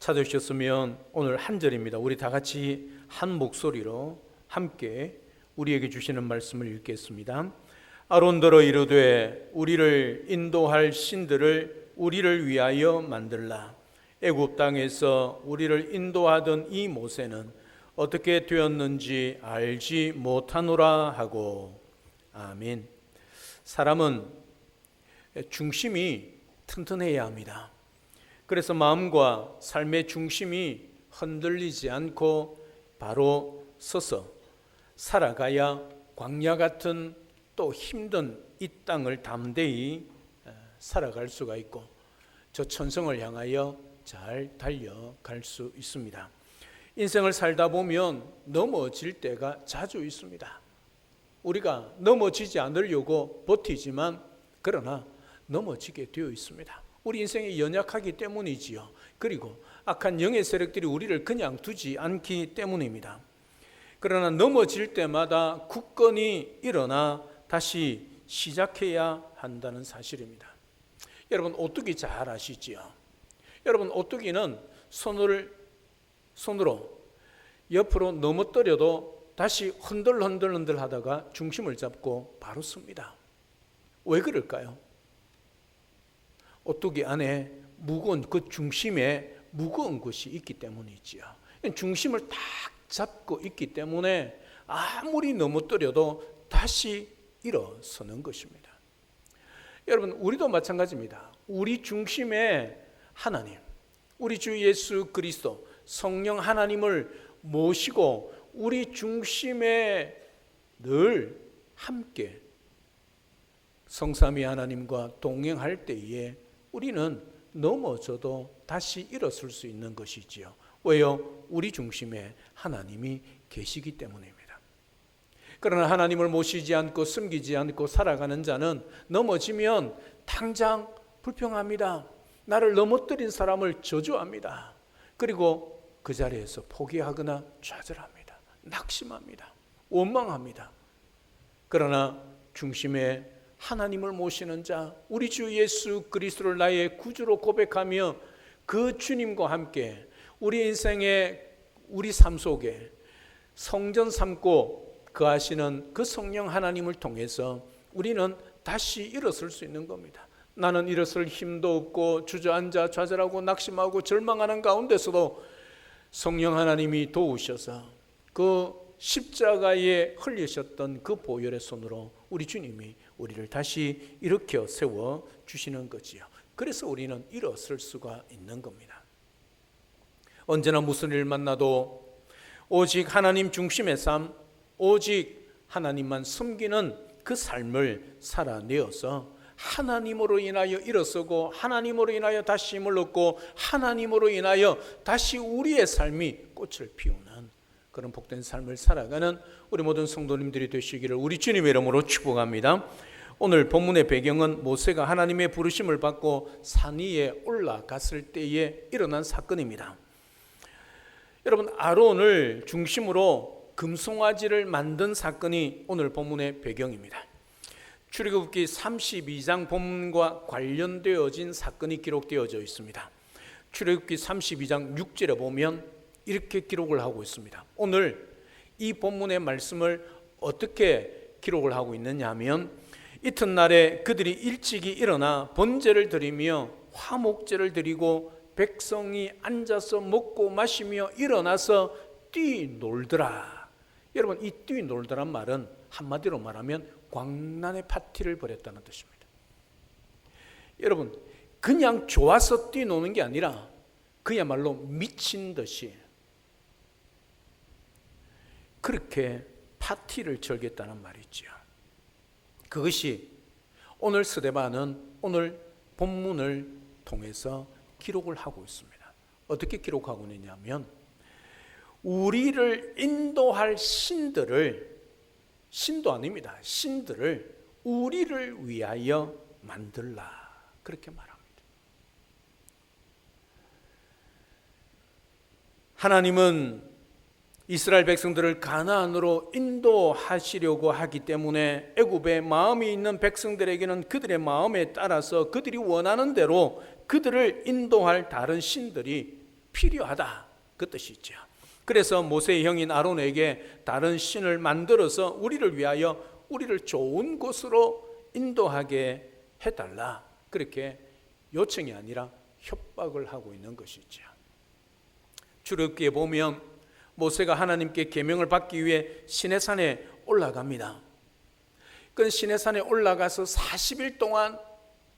찾으셨으면 오늘 한 절입니다. 우리 다 같이 한 목소리로 함께 우리에게 주시는 말씀을 읽겠습니다. 아론더러 이르되 우리를 인도할 신들을 우리를 위하여 만들라. 애굽 땅에서 우리를 인도하던 이 모세는 어떻게 되었는지 알지 못하노라 하고. 아멘. 사람은 중심이 튼튼해야 합니다. 그래서 마음과 삶의 중심이 흔들리지 않고 바로 서서 살아가야 광야 같은 또 힘든 이 땅을 담대히 살아갈 수가 있고 저 천성을 향하여 잘 달려갈 수 있습니다. 인생을 살다 보면 넘어질 때가 자주 있습니다. 우리가 넘어지지 않으려고 버티지만 그러나 넘어지게 되어 있습니다. 우리 인생이 연약하기 때문이지요. 그리고 악한 영의 세력들이 우리를 그냥 두지 않기 때문입니다. 그러나 넘어질 때마다 굳건히 일어나 다시 시작해야 한다는 사실입니다. 여러분 오뚜기 잘 아시지요? 여러분 오뚜기는 손으로 옆으로 넘어뜨려도 다시 흔들흔들 하다가 중심을 잡고 바로 섭니다. 왜 그럴까요? 오뚜기 안에 무거운 그 중심에 무거운 것이 있기 때문이지요. 중심을 딱 잡고 있기 때문에 아무리 넘어뜨려도 다시 일어서는 것입니다. 여러분 우리도 마찬가지입니다. 우리 중심에 하나님, 우리 주 예수 그리스도 성령 하나님을 모시고 우리 중심에 늘 함께 성삼위 하나님과 동행할 때에 우리는 넘어져도 다시 일어설 수 있는 것이지요. 왜요? 우리 중심에 하나님이 계시기 때문입니다. 그러나 하나님을 모시지 않고 숨기지 않고 살아가는 자는 넘어지면 당장 불평합니다. 나를 넘어뜨린 사람을 저주합니다. 그리고 그 자리에서 포기하거나 좌절합니다. 낙심합니다. 원망합니다. 그러나 중심에 하나님을 모시는 자, 우리 주 예수 그리스도를 나의 구주로 고백하며 그 주님과 함께 우리 인생의 우리 삶 속에 성전 삼고 거하시는 그 성령 하나님을 통해서 우리는 다시 일어설 수 있는 겁니다. 나는 일어설 힘도 없고 주저앉아 좌절하고 낙심하고 절망하는 가운데서도 성령 하나님이 도우셔서 그 십자가에 흘리셨던 그 보혈의 손으로 우리 주님이 우리를 다시 일으켜 세워 주시는 거지요. 그래서 우리는 일어설 수가 있는 겁니다. 언제나 무슨 일 만나도 오직 하나님 중심의 삶, 오직 하나님만 섬기는 그 삶을 살아내어서 하나님으로 인하여 일어서고 하나님으로 인하여 다시 힘을 얻고 하나님으로 인하여 다시 우리의 삶이 꽃을 피우는 그런 복된 삶을 살아가는 우리 모든 성도님들이 되시기를 우리 주님의 이름으로 축복합니다. 오늘 본문의 배경은 모세가 하나님의 부르심을 받고 산 위에 올라갔을 때에 일어난 사건입니다. 여러분 아론을 중심으로 금송아지를 만든 사건이 오늘 본문의 배경입니다. 출애굽기 32장 본문과 관련되어진 사건이 기록되어져 있습니다. 출애굽기 32장 6절에 보면 이렇게 기록을 하고 있습니다. 오늘 이 본문의 말씀을 어떻게 기록을 하고 있느냐 하면 이튿날에 그들이 일찍이 일어나 번제를 드리며 화목제를 드리고 백성이 앉아서 먹고 마시며 일어나서 뛰놀더라. 여러분 이 뛰놀더란 말은 한마디로 말하면 광란의 파티를 벌였다는 뜻입니다. 여러분 그냥 좋아서 뛰노는 게 아니라 그야말로 미친 듯이 그렇게 파티를 즐겼다는 말이죠. 그것이 오늘 스데반은 오늘 본문을 통해서 기록을 하고 있습니다. 어떻게 기록하고 있냐면 우리를 인도할 신들을 신도 아닙니다. 신들을 우리를 위하여 만들라 그렇게 말합니다. 하나님은 이스라엘 백성들을 가나안으로 인도하시려고 하기 때문에 애굽에 마음이 있는 백성들에게는 그들의 마음에 따라서 그들이 원하는 대로 그들을 인도할 다른 신들이 필요하다, 그 뜻이죠. 그래서 모세의 형인 아론에게 다른 신을 만들어서 우리를 위하여 우리를 좋은 곳으로 인도하게 해달라, 그렇게 요청이 아니라 협박을 하고 있는 것이죠. 출애굽기에 보면 모세가 하나님께 계명을 받기 위해 시내산에 올라갑니다. 그 시내산에 올라가서 40일 동안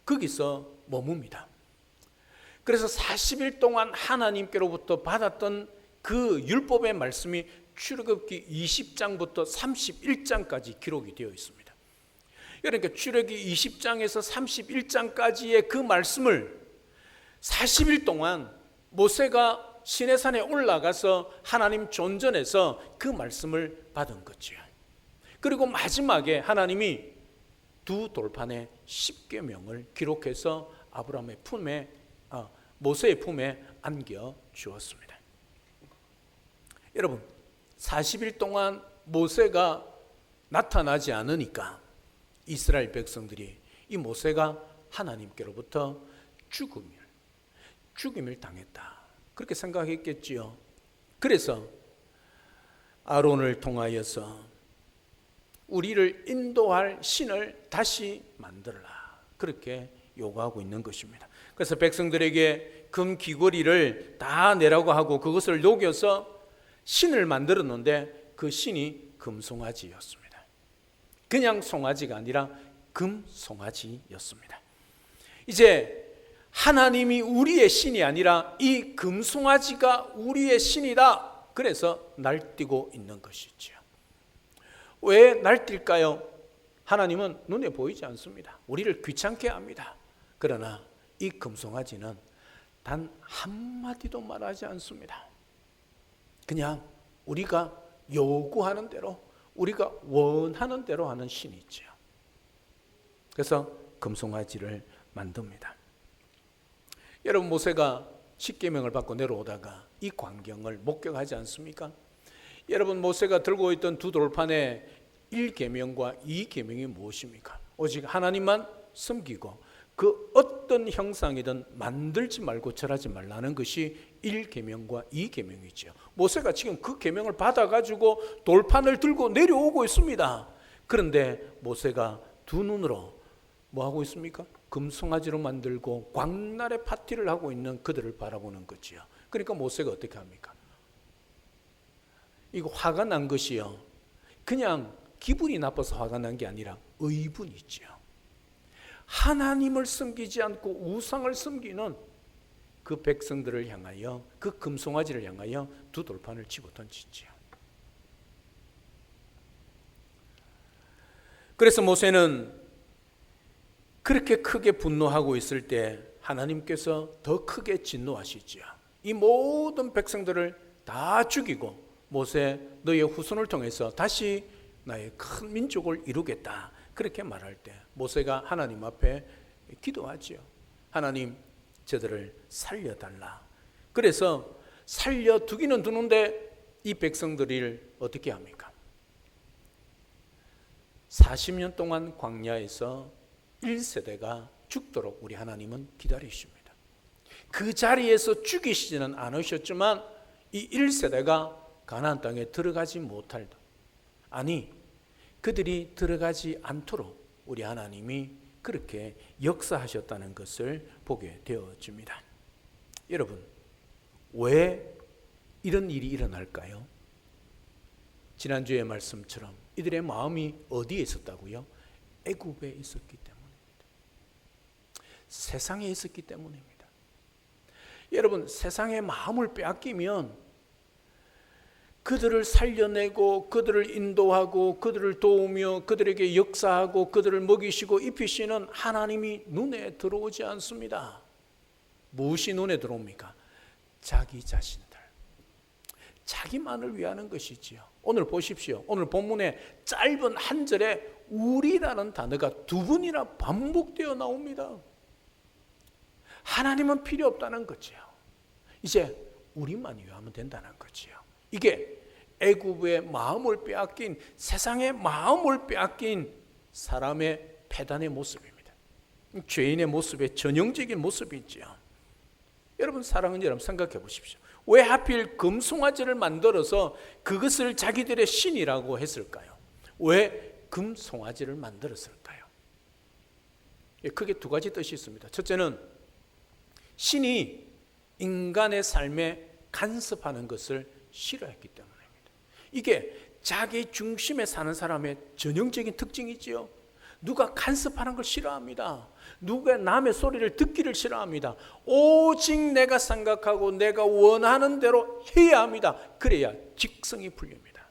거기서 머뭅니다. 그래서 40일 동안 하나님께로부터 받았던 그 율법의 말씀이 출애굽기 20장부터 31장까지 기록이 되어 있습니다. 그러니까 출애굽기 20장에서 31장까지의 그 말씀을 40일 동안 모세가 시내산에 올라가서 하나님 존전에서 그 말씀을 받은 거죠. 그리고 마지막에 하나님이 두 돌판에 10계명을 기록해서 아브라함의 품에, 모세의 품에 안겨 주었습니다. 여러분, 40일 동안 모세가 나타나지 않으니까 이스라엘 백성들이 이 모세가 하나님께로부터 죽임을 당했다, 그렇게 생각했겠지요. 그래서 아론을 통하여서 우리를 인도할 신을 다시 만들어라, 그렇게 요구하고 있는 것입니다. 그래서 백성들에게 금 귀걸이를 다 내라고 하고 그것을 녹여서 신을 만들었는데 그 신이 금송아지였습니다. 그냥 송아지가 아니라 금송아지였습니다. 이제 하나님이 우리의 신이 아니라 이 금송아지가 우리의 신이다, 그래서 날뛰고 있는 것이죠. 왜 날뛸까요? 하나님은 눈에 보이지 않습니다. 우리를 귀찮게 합니다. 그러나 이 금송아지는 단 한마디도 말하지 않습니다. 그냥 우리가 요구하는 대로, 우리가 원하는 대로 하는 신이죠. 그래서 금송아지를 만듭니다. 여러분, 모세가 10계명을 받고 내려오다가 이 광경을 목격하지 않습니까? 여러분, 모세가 들고 있던 두 돌판에 1계명과 2계명이 무엇입니까? 오직 하나님만 섬기고 그 어떤 형상이든 만들지 말고 절하지 말라는 것이 1계명과 2계명이죠. 모세가 지금 그 계명을 받아가지고 돌판을 들고 내려오고 있습니다. 그런데 모세가 두 눈으로 뭐 하고 있습니까? 금송아지로 만들고 광날의 파티를 하고 있는 그들을 바라보는 거지요. 그러니까 모세가 어떻게 합니까? 이거 화가 난 것이요, 그냥 기분이 나빠서 화가 난 게 아니라 의분이지요. 하나님을 섬기지 않고 우상을 섬기는 그 백성들을 향하여, 그 금송아지를 향하여 두 돌판을 집어 던지지요. 그래서 모세는 그렇게 크게 분노하고 있을 때 하나님께서 더 크게 진노하시지요. 이 모든 백성들을 다 죽이고 모세, 너의 후손을 통해서 다시 나의 큰 민족을 이루겠다, 그렇게 말할 때 모세가 하나님 앞에 기도하지요. 하나님, 저들을 살려달라. 그래서 살려두기는 두는데 이 백성들을 어떻게 합니까? 40년 동안 광야에서 1세대가 죽도록 우리 하나님은 기다리십니다. 그 자리에서 죽이시지는 않으셨지만 이 1세대가 가나안 땅에 들어가지 못할, 아니 그들이 들어가지 않도록 우리 하나님이 그렇게 역사하셨다는 것을 보게 되어집니다. 여러분, 왜 이런 일이 일어날까요? 지난주의 말씀처럼 이들의 마음이 어디에 있었다고요? 애굽에 있었기 때문입니다. 세상에 있었기 때문입니다. 여러분, 세상의 마음을 빼앗기면 그들을 살려내고 그들을 인도하고 그들을 도우며 그들에게 역사하고 그들을 먹이시고 입히시는 하나님이 눈에 들어오지 않습니다. 무엇이 눈에 들어옵니까? 자기 자신들, 자기만을 위하는 것이지요. 오늘 보십시오. 오늘 본문에 짧은 한 절에 우리라는 단어가 두 번이나 반복되어 나옵니다. 하나님은 필요 없다는 거지요. 이제 우리만 위하면 된다는 거지요. 이게 애굽의 마음을 빼앗긴, 세상의 마음을 빼앗긴 사람의 패단의 모습입니다. 죄인의 모습의 전형적인 모습이죠. 여러분, 사랑하는 여러분, 생각해 보십시오. 왜 하필 금송아지를 만들어서 그것을 자기들의 신이라고 했을까요? 왜 금송아지를 만들었을까요? 크게 두 가지 뜻이 있습니다. 첫째는 신이 인간의 삶에 간섭하는 것을 싫어했기 때문입니다. 이게 자기 중심에 사는 사람의 전형적인 특징이지요. 누가 간섭하는 걸 싫어합니다. 누가 남의 소리를 듣기를 싫어합니다. 오직 내가 생각하고 내가 원하는 대로 해야 합니다. 그래야 직성이 풀립니다.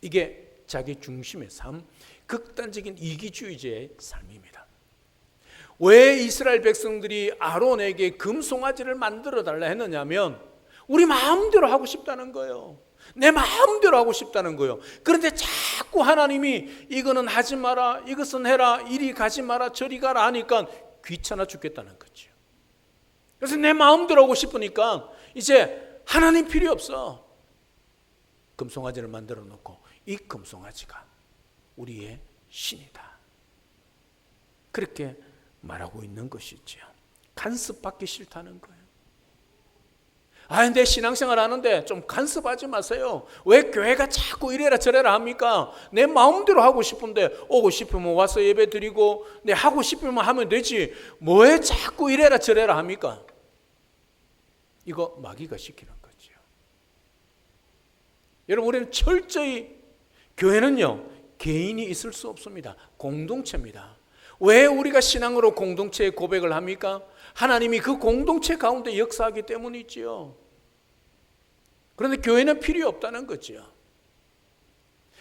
이게 자기 중심의 삶, 극단적인 이기주의자의 삶입니다. 왜 이스라엘 백성들이 아론에게 금송아지를 만들어 달라 했느냐면 우리 마음대로 하고 싶다는 거예요. 내 마음대로 하고 싶다는 거예요. 그런데 자꾸 하나님이 이거는 하지 마라, 이것은 해라, 이리 가지 마라, 저리 가라 하니까 귀찮아 죽겠다는 거죠. 그래서 내 마음대로 하고 싶으니까 이제 하나님 필요 없어. 금송아지를 만들어 놓고 이 금송아지가 우리의 신이다. 그렇게 말하고 있는 것이죠. 간섭받기 싫다는 거예요. 내 신앙생활 하는데 좀 간섭하지 마세요. 왜 교회가 자꾸 이래라 저래라 합니까? 내 마음대로 하고 싶은데 오고 싶으면 와서 예배 드리고 내 하고 싶으면 하면 되지. 뭐에 자꾸 이래라 저래라 합니까? 이거 마귀가 시키는 거죠. 여러분, 우리는 철저히 교회는요 개인이 있을 수 없습니다. 공동체입니다. 왜 우리가 신앙으로 공동체의 고백을 합니까? 하나님이 그 공동체 가운데 역사하기 때문이지요. 그런데 교회는 필요 없다는 거죠.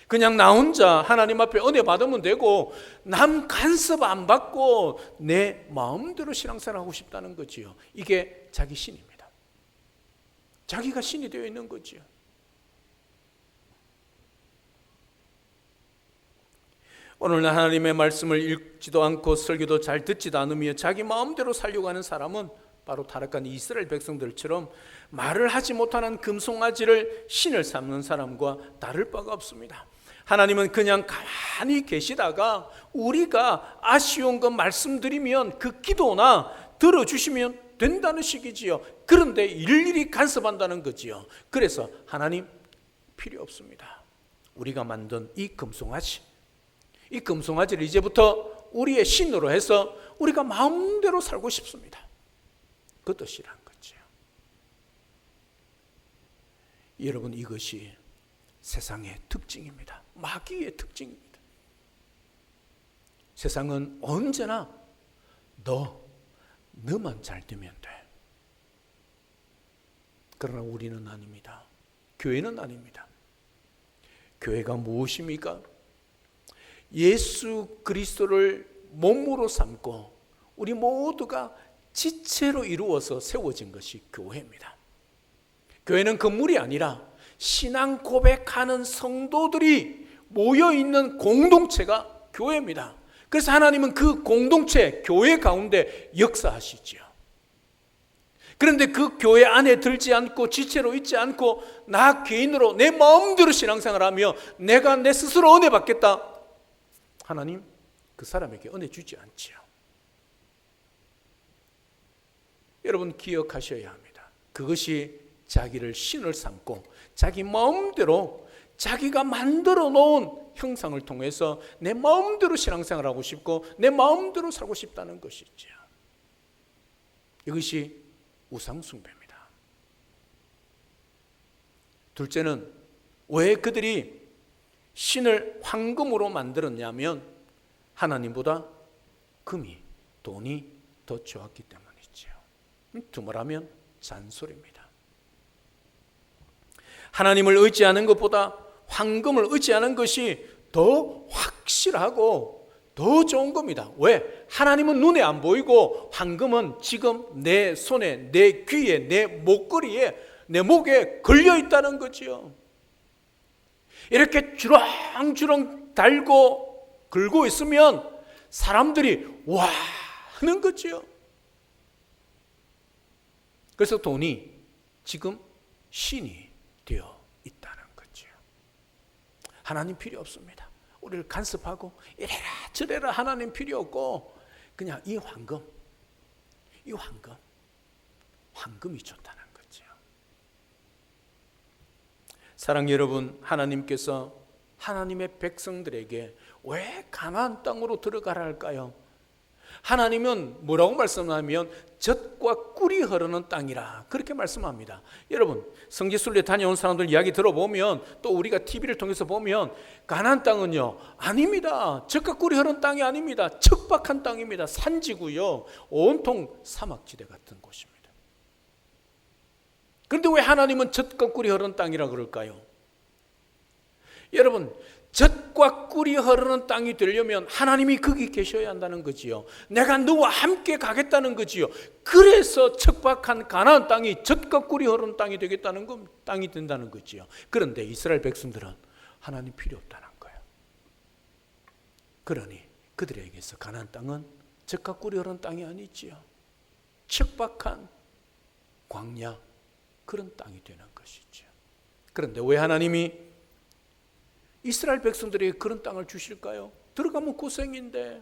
그냥 나 혼자 하나님 앞에 은혜 받으면 되고 남 간섭 안 받고 내 마음대로 신앙생활 하고 싶다는 거지요. 이게 자기 신입니다. 자기가 신이 되어 있는 거지요. 오늘날 하나님의 말씀을 읽지도 않고 설교도 잘 듣지도 않으며 자기 마음대로 살려고 하는 사람은 바로 타락한 이스라엘 백성들처럼 말을 하지 못하는 금송아지를 신을 삼는 사람과 다를 바가 없습니다. 하나님은 그냥 가만히 계시다가 우리가 아쉬운 것 말씀드리면 그 기도나 들어주시면 된다는 식이지요. 그런데 일일이 간섭한다는 거지요. 그래서 하나님 필요 없습니다. 우리가 만든 이 금송아지, 이 금송아지를 이제부터 우리의 신으로 해서 우리가 마음대로 살고 싶습니다. 그 뜻이란 거죠. 여러분, 이것이 세상의 특징입니다. 마귀의 특징입니다. 세상은 언제나 너만 잘 되면 돼. 그러나 우리는 아닙니다. 교회는 아닙니다. 교회가 무엇입니까? 예수 그리스도를 몸으로 삼고 우리 모두가 지체로 이루어서 세워진 것이 교회입니다. 교회는 건물이 아니라 신앙 고백하는 성도들이 모여있는 공동체가 교회입니다. 그래서 하나님은 그 공동체, 교회 가운데 역사하시지요. 그런데 그 교회 안에 들지 않고 지체로 있지 않고 나 개인으로 내 마음대로 신앙생활하며 내가 내 스스로 은혜 받겠다. 하나님 그 사람에게 은혜 주지 않지요. 여러분 기억하셔야 합니다. 그것이 자기를 신을 삼고 자기 마음대로 자기가 만들어 놓은 형상을 통해서 내 마음대로 신앙생활하고 싶고 내 마음대로 살고 싶다는 것이죠. 이것이 우상숭배입니다. 둘째는 왜 그들이 신을 황금으로 만들었냐면 하나님보다 금이, 돈이 더 좋았기 때문이죠. 두말하면 잔소리입니다. 하나님을 의지하는 것보다 황금을 의지하는 것이 더 확실하고 더 좋은 겁니다. 왜? 하나님은 눈에 안 보이고 황금은 지금 내 손에, 내 귀에, 내 목걸이에, 내 목에 걸려 있다는 거지요. 이렇게 주렁주렁 달고 걸고 있으면 사람들이 와 하는 거지요. 그래서 돈이 지금 신이 되어 있다는 거죠. 하나님 필요 없습니다. 우리를 간섭하고 이래라 저래라 하나님 필요 없고 그냥 이 황금이 좋다는 거죠. 사랑 여러분, 하나님께서 하나님의 백성들에게 왜 가나안 땅으로 들어가라 할까요? 하나님은 뭐라고 말씀하면 젖과 꿀이 흐르는 땅이라 그렇게 말씀합니다. 여러분, 성지순례 다녀온 사람들 이야기 들어보면, 또 우리가 TV를 통해서 보면 가나안 땅은요, 아닙니다. 젖과 꿀이 흐르는 땅이 아닙니다. 척박한 땅입니다. 산지고요, 온통 사막지대 같은 곳입니다. 그런데 왜 하나님은 젖과 꿀이 흐르는 땅이라 그럴까요? 여러분, 젖과 꿀이 흐르는 땅이 되려면 하나님이 거기 계셔야 한다는 거지요. 내가 너와 함께 가겠다는 거지요. 그래서 척박한 가나안 땅이 젖과 꿀이 흐르는 땅이 되겠다는 건, 땅이 된다는 거지요. 그런데 이스라엘 백성들은 하나님 필요 없다는 거예요. 그러니 그들에게서 가나안 땅은 젖과 꿀이 흐르는 땅이 아니지요. 척박한 광야, 그런 땅이 되는 것이죠. 그런데 왜 하나님이 이스라엘 백성들에게 그런 땅을 주실까요? 들어가면 고생인데,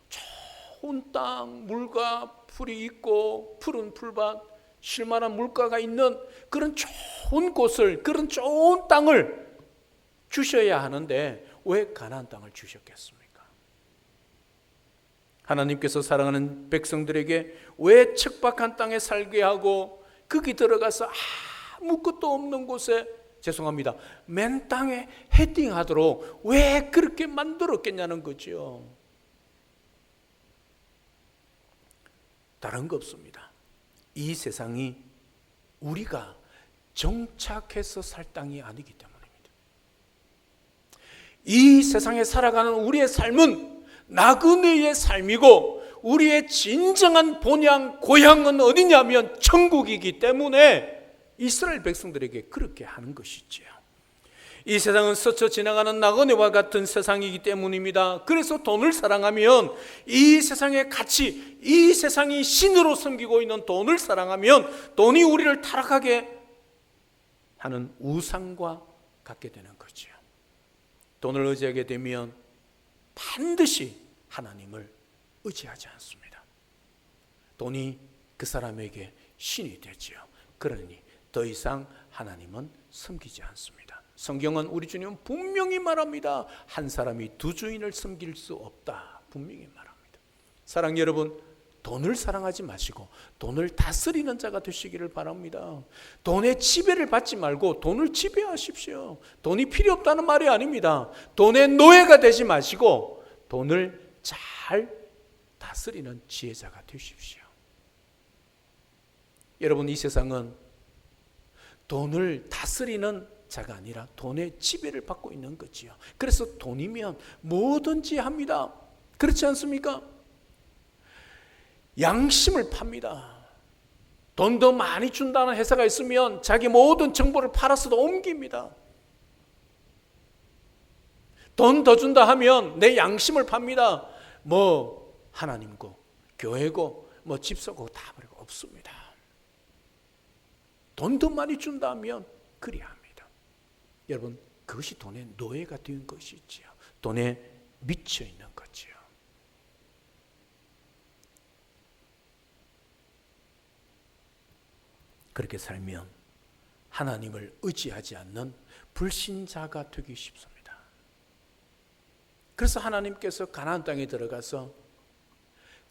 좋은 땅, 물과 풀이 있고 푸른 풀밭, 쉴만한 물가가 있는 그런 좋은 곳을, 그런 좋은 땅을 주셔야 하는데 왜 가나안 땅을 주셨겠습니까? 하나님께서 사랑하는 백성들에게 왜 척박한 땅에 살게 하고 거기 들어가서 아무것도 없는 곳에, 죄송합니다, 맨 땅에 헤딩하도록 왜 그렇게 만들었겠냐는 거죠. 다른 거 없습니다. 이 세상이 우리가 정착해서 살 땅이 아니기 때문입니다. 이 세상에 살아가는 우리의 삶은 나그네의 삶이고, 우리의 진정한 본향, 고향은 어디냐면 천국이기 때문에 이스라엘 백성들에게 그렇게 하는 것이지요. 이 세상은 스쳐 지나가는 나그네와 같은 세상이기 때문입니다. 그래서 돈을 사랑하면, 이 세상의 가치, 이 세상이 신으로 섬기고 있는 돈을 사랑하면 돈이 우리를 타락하게 하는 우상과 같게 되는 거죠. 돈을 의지하게 되면 반드시 하나님을 의지하지 않습니다. 돈이 그 사람에게 신이 되지요. 그러니 더 이상 하나님은 섬기지 않습니다. 성경은 우리 주님은 분명히 말합니다. 한 사람이 두 주인을 섬길 수 없다, 분명히 말합니다. 사랑 여러분, 돈을 사랑하지 마시고 돈을 다스리는 자가 되시기를 바랍니다. 돈의 지배를 받지 말고 돈을 지배하십시오. 돈이 필요 없다는 말이 아닙니다. 돈의 노예가 되지 마시고 돈을 잘 다스리는 지혜자가 되십시오. 여러분, 이 세상은 돈을 다스리는 자가 아니라 돈의 지배를 받고 있는 거지요. 그래서 돈이면 뭐든지 합니다. 그렇지 않습니까? 양심을 팝니다. 돈 더 많이 준다는 회사가 있으면 자기 모든 정보를 팔아서도 옮깁니다. 돈 더 준다 하면 내 양심을 팝니다. 뭐 하나님고 교회고 뭐 집사고 다 버리고 없습니다. 돈 더 많이 준다면 그리합니다. 여러분, 그것이 돈의 노예가 된 것이지요. 돈에 미쳐 있는 거지요. 그렇게 살면 하나님을 의지하지 않는 불신자가 되기 쉽습니다. 그래서 하나님께서 가나안 땅에 들어가서,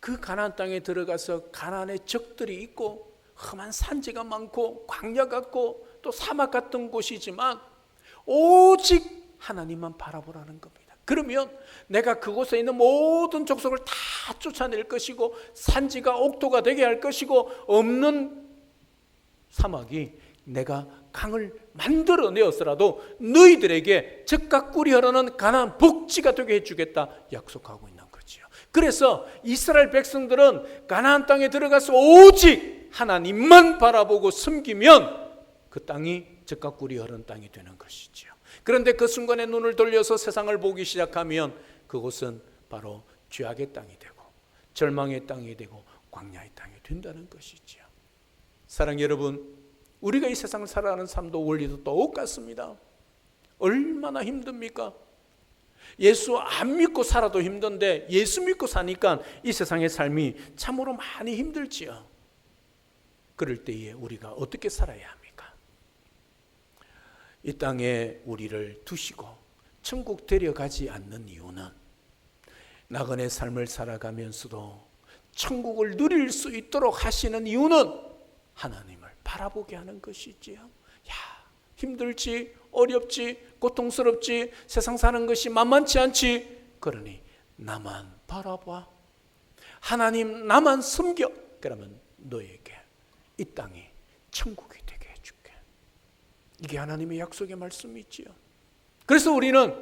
그 가나안 땅에 들어가서 가나안의 적들이 있고 험한 산지가 많고 광야 같고 또 사막 같은 곳이지만 오직 하나님만 바라보라는 겁니다. 그러면 내가 그곳에 있는 모든 족속을 다 쫓아낼 것이고, 산지가 옥토가 되게 할 것이고, 없는 사막이 내가 강을 만들어내었더라도 너희들에게 젖과 꿀이 흐르는 가나안 복지가 되게 해주겠다 약속하고 있는 거지요. 그래서 이스라엘 백성들은 가나안 땅에 들어가서 오직 하나님만 바라보고 섬기면 그 땅이 젖과 꿀이 흐르는 땅이 되는 것이지요. 그런데 그 순간에 눈을 돌려서 세상을 보기 시작하면 그곳은 바로 죄악의 땅이 되고 절망의 땅이 되고 광야의 땅이 된다는 것이지요. 사랑 여러분, 우리가 이 세상을 살아가는 삶도 원리도 똑같습니다. 얼마나 힘듭니까? 예수 안 믿고 살아도 힘든데 예수 믿고 사니까 이 세상의 삶이 참으로 많이 힘들지요. 그럴 때에 우리가 어떻게 살아야 합니까? 이 땅에 우리를 두시고 천국 데려가지 않는 이유는 나그네 삶을 살아가면서도 천국을 누릴 수 있도록 하시는 이유는 하나님을 바라보게 하는 것이지요. 야, 힘들지, 어렵지, 고통스럽지, 세상 사는 것이 만만치 않지. 그러니 나만 바라봐. 하나님 나만 섬겨. 그러면 너에게 이 땅이 천국이 되게 해줄게. 이게 하나님의 약속의 말씀이지요. 그래서 우리는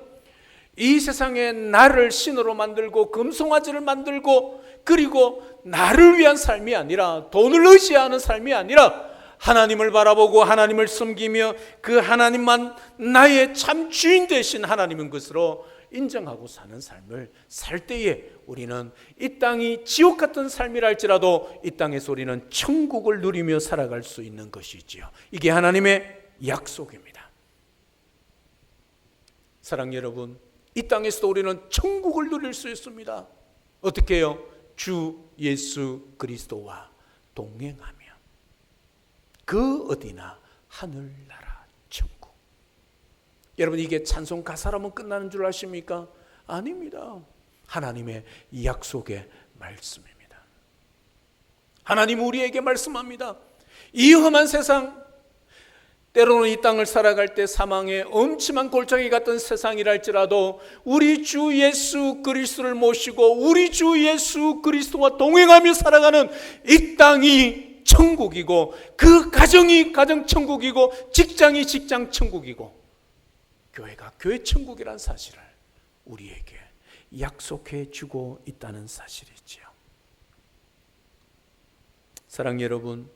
이 세상에 나를 신으로 만들고 금송아지를 만들고 그리고 나를 위한 삶이 아니라 돈을 의지하는 삶이 아니라 하나님을 바라보고 하나님을 섬기며 그 하나님만 나의 참 주인 되신 하나님인 것으로 인정하고 사는 삶을 살 때에 우리는 이 땅이 지옥 같은 삶이라 할지라도 이 땅에서 우리는 천국을 누리며 살아갈 수 있는 것이지요. 이게 하나님의 약속입니다. 사랑 여러분, 이 땅에서도 우리는 천국을 누릴 수 있습니다. 어떻게 해요? 주 예수 그리스도와 동행하며 그 어디나 하늘나라 천국. 여러분, 이게 찬송 가사라면 끝나는 줄 아십니까? 아닙니다. 하나님의 약속의 말씀입니다. 하나님 우리에게 말씀합니다. 이 험한 세상, 때로는 이 땅을 살아갈 때 사망의 엄침한 골짜기 같은 세상이라 할지라도 우리 주 예수 그리스도를 모시고 우리 주 예수 그리스도와 동행하며 살아가는 이 땅이 천국이고 그 가정이 가정 천국이고 직장이 직장 천국이고 교회가 교회 천국이라는 사실을 우리에게 약속해 주고 있다는 사실이지요. 사랑 여러분,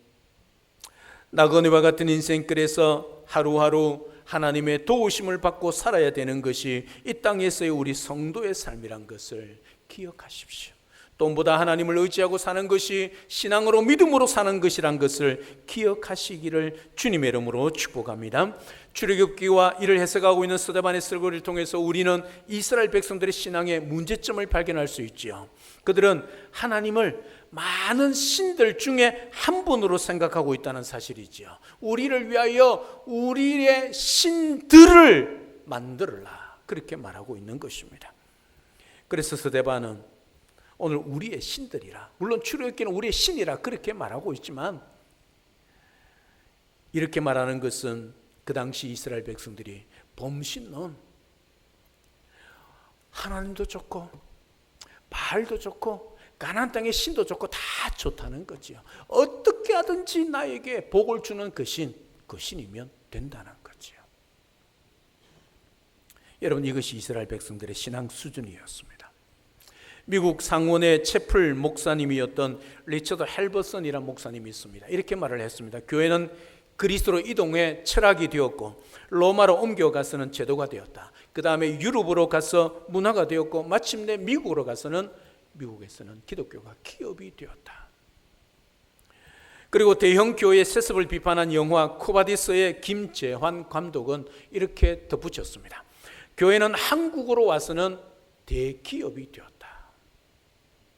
나그네와 같은 인생길에서 하루하루 하나님의 도우심을 받고 살아야 되는 것이 이 땅에서의 우리 성도의 삶이란 것을 기억하십시오. 돈보다 하나님을 의지하고 사는 것이 신앙으로 믿음으로 사는 것이란 것을 기억하시기를 주님의 이름으로 축복합니다. 출애굽기와 이를 해석하고 있는 스데반의 설교를 통해서 우리는 이스라엘 백성들의 신앙의 문제점을 발견할 수 있지요. 그들은 하나님을 많은 신들 중에 한 분으로 생각하고 있다는 사실이지요. 우리를 위하여 우리의 신들을 만들어라, 그렇게 말하고 있는 것입니다. 그래서 스데반은 오늘 우리의 신들이라, 물론 출애굽기는 우리의 신이라 그렇게 말하고 있지만 이렇게 말하는 것은 그 당시 이스라엘 백성들이 범신은 하나님도 좋고 바알도 좋고 가나안 땅의 신도 좋고 다 좋다는 거지요. 어떻게 하든지 나에게 복을 주는 그 신이면 된다는 거지요. 여러분, 이것이 이스라엘 백성들의 신앙 수준이었습니다. 미국 상원의 채플 목사님이었던 리처드 헬버슨이라는 목사님이 있습니다. 이렇게 말을 했습니다. 교회는 그리스도로 이동해 철학이 되었고 로마로 옮겨가서는 제도가 되었다. 그 다음에 유럽으로 가서 문화가 되었고 마침내 미국으로 가서는 미국에서는 기독교가 기업이 되었다. 그리고 대형 교회의 세습을 비판한 영화 쿠바디스의 김재환 감독은 이렇게 덧붙였습니다. 교회는 한국으로 와서는 대기업이 되었다.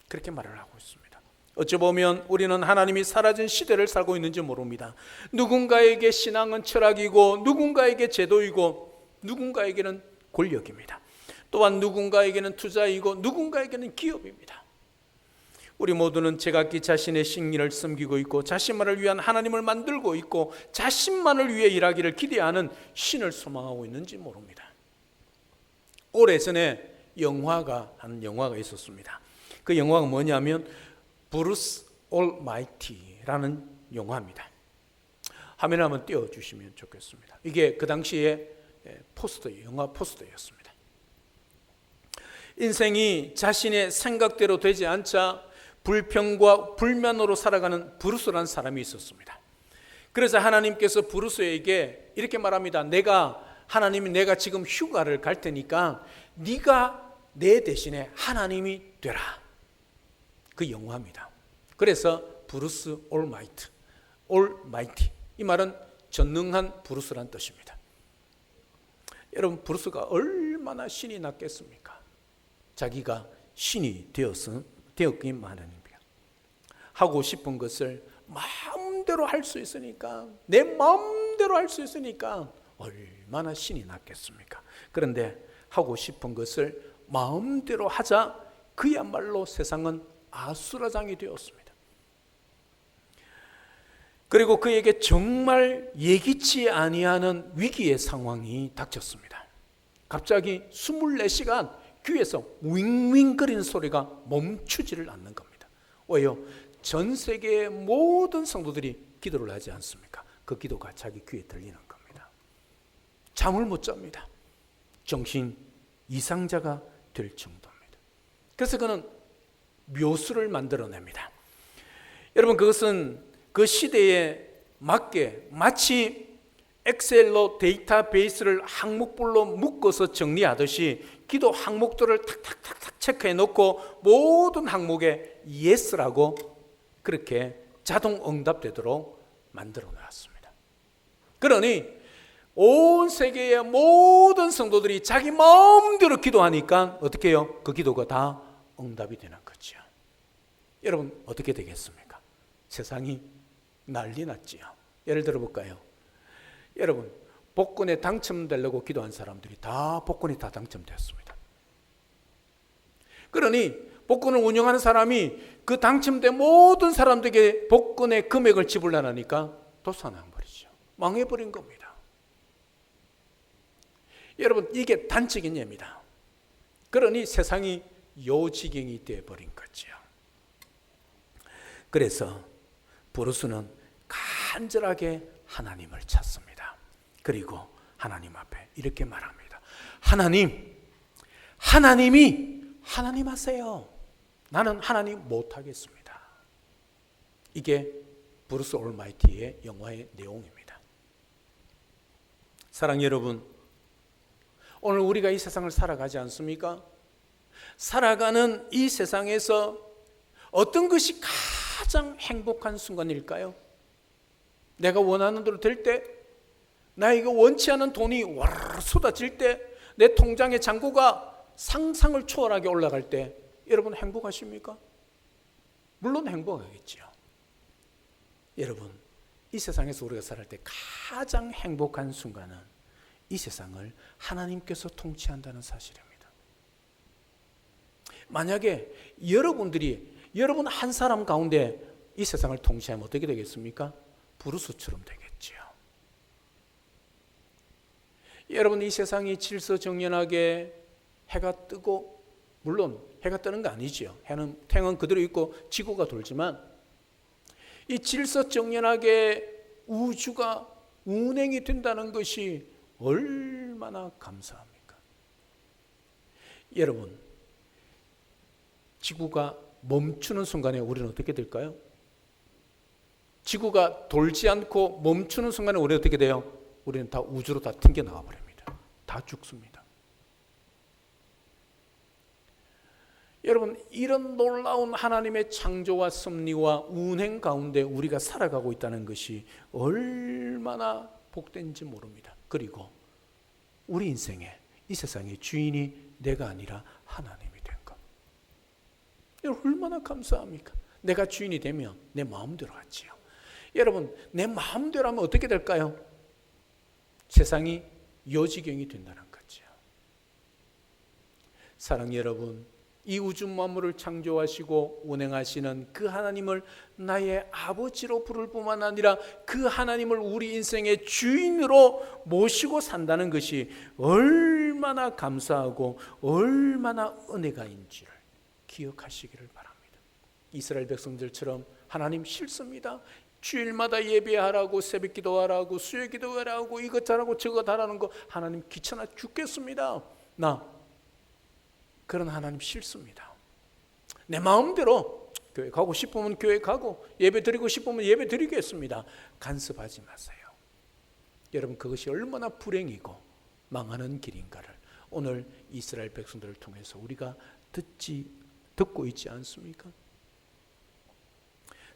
그렇게 말을 하고 있습니다. 어찌 보면 우리는 하나님이 사라진 시대를 살고 있는지 모릅니다. 누군가에게 신앙은 철학이고 누군가에게 제도이고 누군가에게는 권력입니다. 또한 누군가에게는 투자이고 누군가에게는 기업입니다. 우리 모두는 제각기 자신의 신기를 섬기고 있고 자신만을 위한 하나님을 만들고 있고 자신만을 위해 일하기를 기대하는 신을 소망하고 있는지 모릅니다. 오래전에 한 영화가 있었습니다. 그 영화가 뭐냐면 브루스 올마이티라는 영화입니다. 화면을 한번 띄워주시면 좋겠습니다. 이게 그 당시에 영화 포스터였습니다. 인생이 자신의 생각대로 되지 않자 불평과 불만으로 살아가는 브루스라는 사람이 있었습니다. 그래서 하나님께서 브루스에게 이렇게 말합니다. 하나님이 내가 지금 휴가를 갈 테니까 네가 내 대신에 하나님이 되라. 그 영화입니다. 그래서 브루스 올마이티. 이 말은 전능한 브루스란 뜻입니다. 여러분, 브루스가 얼마나 신이 났겠습니까? 자기가 신이 되었긴 마련입니다. 하고 싶은 것을 마음대로 할 수 있으니까, 내 마음대로 할 수 있으니까 얼마나 신이 났겠습니까? 그런데 하고 싶은 것을 마음대로 하자 그야말로 세상은 아수라장이 되었습니다. 그리고 그에게 정말 예기치 아니하는 위기의 상황이 닥쳤습니다. 갑자기 24시간 귀에서 윙윙거리는 소리가 멈추지를 않는 겁니다. 왜요? 전 세계의 모든 성도들이 기도를 하지 않습니까? 그 기도가 자기 귀에 들리는 겁니다. 잠을 못 잡니다. 정신 이상자가 될 정도입니다. 그래서 그는 묘수를 만들어냅니다. 여러분, 그것은 그 시대에 맞게 마치 엑셀로 데이터베이스를 항목별로 묶어서 정리하듯이 기도 항목들을 탁탁탁탁 체크해 놓고 모든 항목에 예스라고 그렇게 자동 응답되도록 만들어 놨습니다. 그러니 온 세계의 모든 성도들이 자기 마음대로 기도하니까 어떻게 해요? 그 기도가 다 응답이 되는 거죠. 여러분, 어떻게 되겠습니까? 세상이 난리 났지요. 예를 들어 볼까요? 여러분, 복권에 당첨되려고 기도한 사람들이 다 복권이 다 당첨됐습니다. 그러니 복권을 운영하는 사람이 그 당첨된 모든 사람들에게 복권의 금액을 지불하니까 도산해버리죠. 망해버린 겁니다. 여러분, 이게 단적인 예입니다. 그러니 세상이 요지경이 되어버린 거죠. 그래서 브루스는 간절하게 하나님을 찾습니다. 그리고 하나님 앞에 이렇게 말합니다. 하나님이 하나님 하세요. 나는 하나님 못하겠습니다. 이게 브루스 올마이티의 영화의 내용입니다. 사랑하는 여러분, 오늘 우리가 이 세상을 살아가지 않습니까? 살아가는 이 세상에서 어떤 것이 가장 행복한 순간일까요? 내가 원하는 대로 될 때, 나에게 원치 않은 돈이 와르르 쏟아질 때, 내 통장의 잔고가 상상을 초월하게 올라갈 때 여러분 행복하십니까? 물론 행복하겠죠. 여러분, 이 세상에서 우리가 살할 때 가장 행복한 순간은 이 세상을 하나님께서 통치한다는 사실입니다. 만약에 여러분 한 사람 가운데 이 세상을 통치하면 어떻게 되겠습니까? 브루스처럼 되겠지요. 여러분, 이 세상이 질서정연하게 해가 뜨고, 물론 해가 뜨는 거 아니지요. 태양은 그대로 있고 지구가 돌지만 이 질서정연하게 우주가 운행이 된다는 것이 얼마나 감사합니까? 여러분, 지구가 멈추는 순간에 우리는 어떻게 될까요? 지구가 돌지 않고 멈추는 순간에 우리는 어떻게 돼요? 우리는 다 우주로 다 튕겨나가 버립니다. 다 죽습니다. 여러분, 이런 놀라운 하나님의 창조와 섭리와 운행 가운데 우리가 살아가고 있다는 것이 얼마나 복된지 모릅니다. 그리고 우리 인생에 이 세상의 주인이 내가 아니라 하나님이 된 것. 여러분, 얼마나 감사합니까? 내가 주인이 되면 내 마음대로 하지요. 여러분, 내 마음대로 하면 어떻게 될까요? 세상이 요지경이 된다는 거죠. 사랑하는 여러분, 이 우주 만물을 창조하시고 운행하시는 그 하나님을 나의 아버지로 부를 뿐만 아니라 그 하나님을 우리 인생의 주인으로 모시고 산다는 것이 얼마나 감사하고 얼마나 은혜가인지를 기억하시기를 바랍니다. 이스라엘 백성들처럼 하나님 싫습니다. 주일마다 예배하라고, 새벽 기도하라고, 수요 기도하라고, 이것 하라고 저것 하라는 거 하나님 귀찮아 죽겠습니다. 그런 하나님 싫습니다. 내 마음대로 교회 가고 싶으면 교회 가고, 예배 드리고 싶으면 예배 드리겠습니다. 간섭하지 마세요. 여러분, 그것이 얼마나 불행이고 망하는 길인가를 오늘 이스라엘 백성들을 통해서 우리가 듣고 있지 않습니까?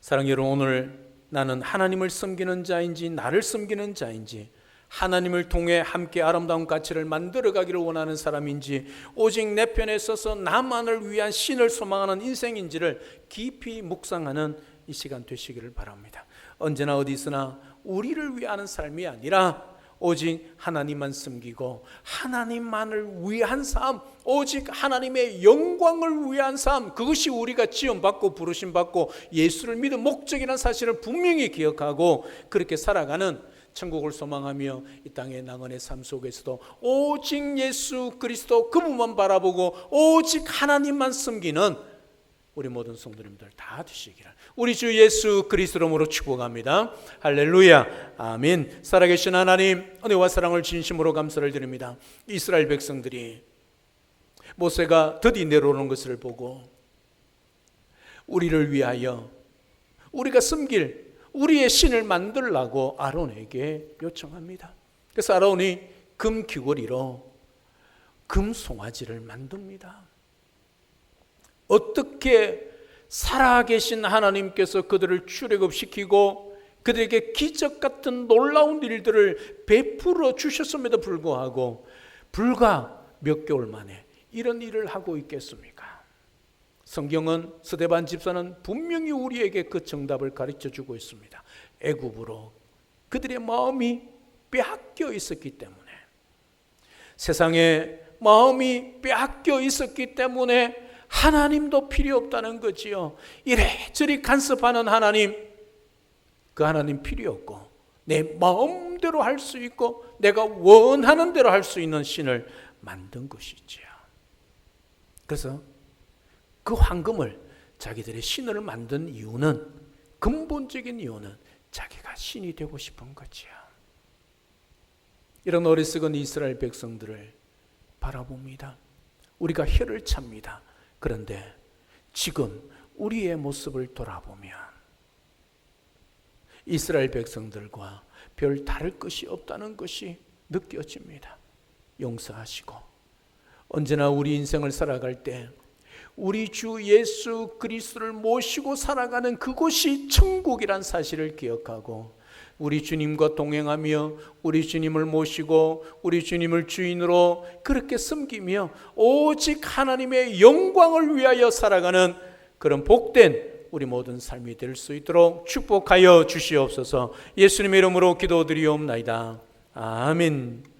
사랑하는 여러분, 오늘 나는 하나님을 섬기는 자인지 나를 섬기는 자인지, 하나님을 통해 함께 아름다운 가치를 만들어가기를 원하는 사람인지, 오직 내 편에 서서 나만을 위한 신을 소망하는 인생인지를 깊이 묵상하는 이 시간 되시기를 바랍니다. 언제나 어디서나 우리를 위하는 삶이 아니라 오직 하나님만 섬기고 하나님만을 위한 삶, 오직 하나님의 영광을 위한 삶, 그것이 우리가 지원받고 부르심받고 예수를 믿은 목적이라는 사실을 분명히 기억하고 그렇게 살아가는, 천국을 소망하며 이 땅의 나그네 삶 속에서도 오직 예수 그리스도 그분만 바라보고 오직 하나님만 섬기는 우리 모든 성도님들 다 되시기를 우리 주 예수 그리스도로 축복합니다. 할렐루야, 아멘. 살아계신 하나님, 은혜와 사랑을 진심으로 감사를 드립니다. 이스라엘 백성들이 모세가 드디어 내려오는 것을 보고 우리를 위하여 우리가 섬길 우리의 신을 만들라고 아론에게 요청합니다. 그래서 아론이 금 귀걸이로 금 송아지를 만듭니다. 어떻게 살아계신 하나님께서 그들을 출애굽시키고 그들에게 기적 같은 놀라운 일들을 베풀어 주셨음에도 불구하고 불과 몇 개월 만에 이런 일을 하고 있겠습니까? 성경은 스데반 집사는 분명히 우리에게 그 정답을 가르쳐주고 있습니다. 애굽으로 그들의 마음이 빼앗겨 있었기 때문에, 세상에 마음이 빼앗겨 있었기 때문에 하나님도 필요 없다는 거지요. 이래저래 간섭하는 하나님, 그 하나님 필요 없고 내 마음대로 할 수 있고 내가 원하는 대로 할 수 있는 신을 만든 것이지요. 그래서 그 황금을 자기들의 신을 만든 이유는, 근본적인 이유는 자기가 신이 되고 싶은 거지요. 이런 어리석은 이스라엘 백성들을 바라봅니다. 우리가 혀를 찹니다. 그런데 지금 우리의 모습을 돌아보면 이스라엘 백성들과 별 다를 것이 없다는 것이 느껴집니다. 용서하시고 언제나 우리 인생을 살아갈 때 우리 주 예수 그리스도를 모시고 살아가는 그곳이 천국이란 사실을 기억하고 우리 주님과 동행하며 우리 주님을 모시고 우리 주님을 주인으로 그렇게 섬기며 오직 하나님의 영광을 위하여 살아가는 그런 복된 우리 모든 삶이 될 수 있도록 축복하여 주시옵소서. 예수님의 이름으로 기도드리옵나이다. 아멘.